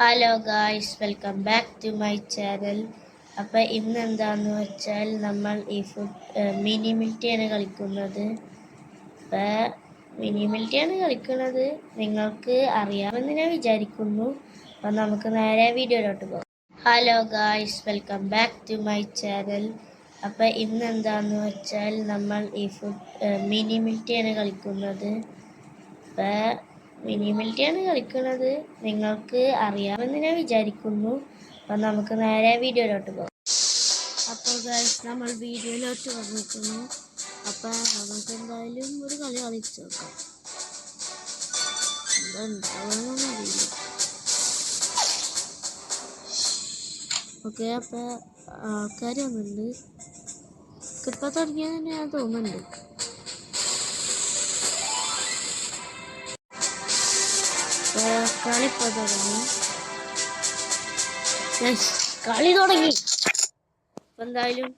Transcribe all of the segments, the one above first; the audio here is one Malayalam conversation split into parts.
Hello guys, welcome back to my channel. അപ്പോൾ ഇന്ന് എന്താണെന്ന് വെച്ചാൽ നമ്മൾ ഈ മിനി മിൽറ്റിയാണ് കളിക്കുന്നത്. നിങ്ങൾക്ക് അറിയാമെന്ന് ഞാൻ വിചാരിക്കുന്നു. അപ്പോൾ നമുക്ക് നേരെ വീഡിയോയിലോട്ട് പോകാം. Hello guys, welcome back to my channel. അപ്പോൾ ഇന്ന് എന്താണെന്ന് വെച്ചാൽ നമ്മൾ ഈ മിനി മിൽറ്റിയാണ് കളിക്കുന്നത്. നിങ്ങൾക്ക് അറിയാമെന്ന് ഞാൻ വിചാരിക്കുന്നു. അപ്പം നമുക്ക് നേരെ വീഡിയോയിലോട്ട് പോകാം. അപ്പോൾ ഗൈസ്, നമ്മൾ വീഡിയോയിലോട്ട് വന്നിരിക്കുന്നു. അപ്പം നമുക്ക് എന്തായാലും ഒരു കളി കളിച്ച് നോക്കാം. എന്താണെന്നൊന്നും അറിയില്ല. ഓക്കെ, അപ്പോൾ ആൾക്കാർ വന്നിട്ടുണ്ട്. ഇപ്പം തുടങ്ങിയത് തന്നെ ഞാൻ തോന്നുന്നുണ്ട്. കളിപ്പോൾ തുടങ്ങി. കളി തുടങ്ങി. അപ്പം എന്തായാലും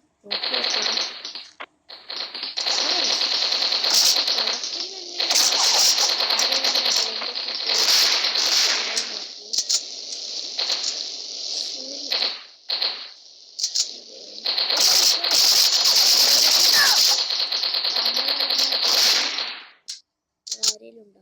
ആരെയിലുണ്ടോ?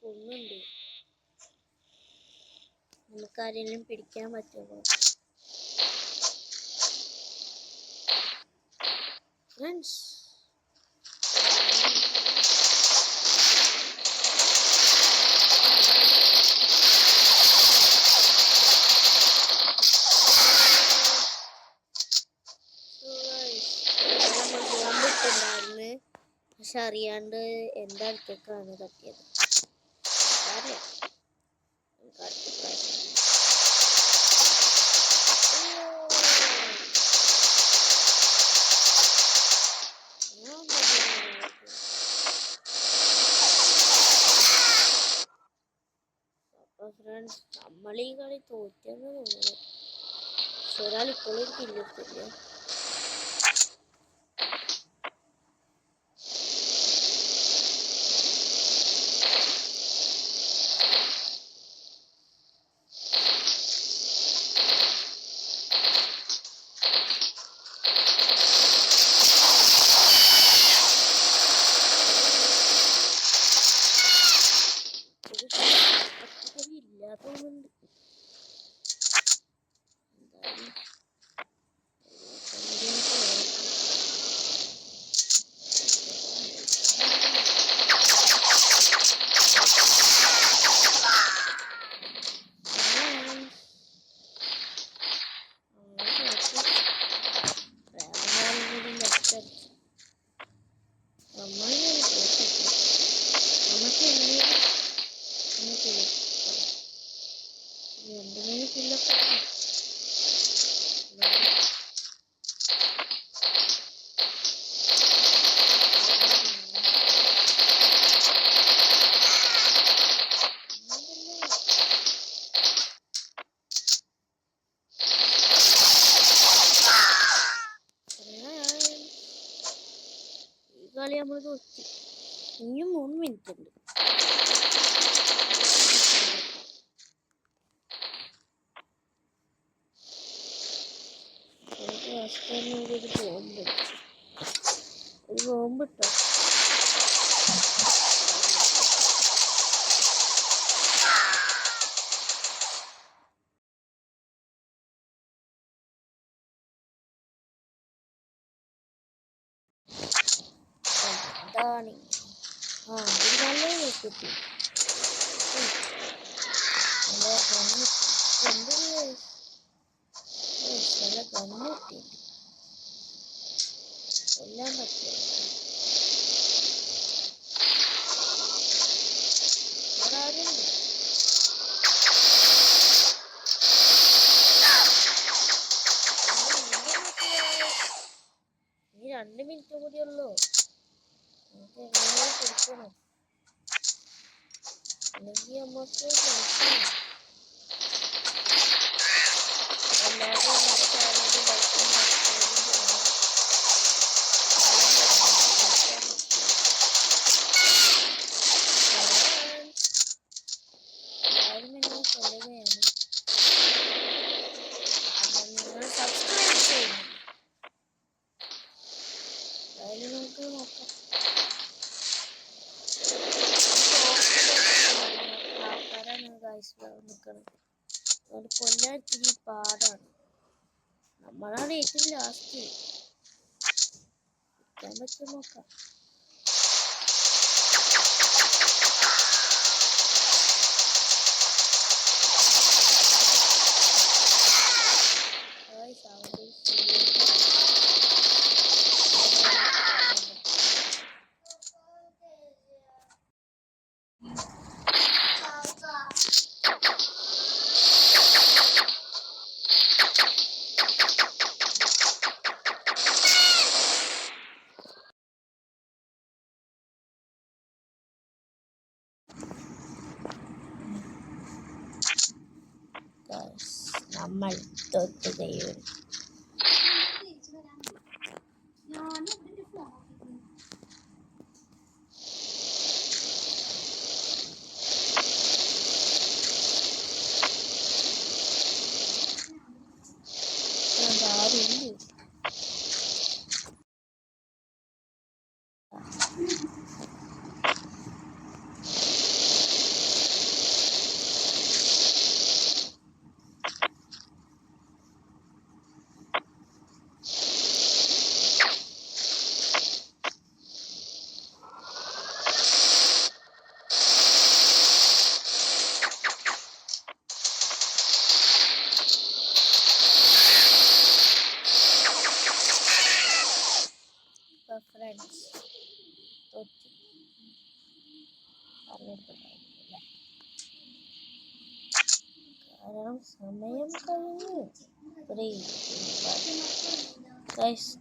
കൊന്നുണ്ട്. നമുക്കാരെങ്കിലും പിടിക്കാൻ പറ്റുമോ ഫ്രണ്ട്സ്? പക്ഷെ അറിയാണ്ട് എൻ്റെ അടുത്തേക്കാണ് തട്ടിയത്. അപ്പോൾ ഫ്രണ്ട്സ്, നമ്മൾ ഈ കളി തോറ്റെന്ന് തോന്നുന്നു. പക്ഷെ ഒരാൾ ഇപ്പോഴും കില്ലെത്തില്ല. ഇല്ലാത്തോന്നുണ്ട്. കളി നമ്മൾ തോറ്റി. ഇനിയും 3 മിനിറ്റ് ഉണ്ട്. ഒരു ബോംബ് ഇട്ടോ. എന്താണ് ഒരു നല്ല കിട്ടി. നല്ല ഗണ്ണിട്ടി കൊല്ലാൻ പറ്റിയ അല്ലെങ്കിൽ നമുക്ക് എല്ലാവരും നമ്മുടെ ചാനലിൽ ലൈക്കും സബ്സ്ക്രൈബും ചെയ്യണം. എല്ലാവരും എന്നെ കൊല്ലുകയാണ്. അപ്പം നിങ്ങൾ സബ്സ്ക്രൈബ് ചെയ്യുന്നു. എന്തായാലും നമുക്ക് നോക്കാം. ആൾക്കാരാണ് ഗൈസ് നിൽക്കുന്നത്. അതുകൊണ്ട് കൊല്ലാൻ ഇത്തിരി പാടാണ്. നമ്മളാണ് ഏറ്റവും ലാസ്റ്റ്. നിൽക്കാൻ പറ്റും നോക്കാം. നമ്മൾ തോറ്റുകയും ഫ്രണ്ട്സ് തോറ്റു പറഞ്ഞിട്ടുണ്ടായിരുന്നില്ല. കാരണം സമയം കഴിഞ്ഞു.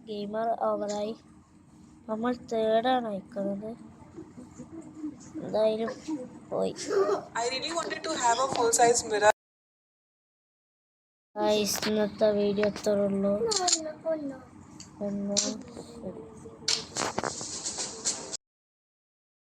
ഗെയിമർ ഓവറായി. നമ്മൾ തേർഡാണ് അയക്കുന്നത്. എന്തായാലും പോയി. ഇന്നത്തെ വീഡിയോ എത്രയുള്ളൂ.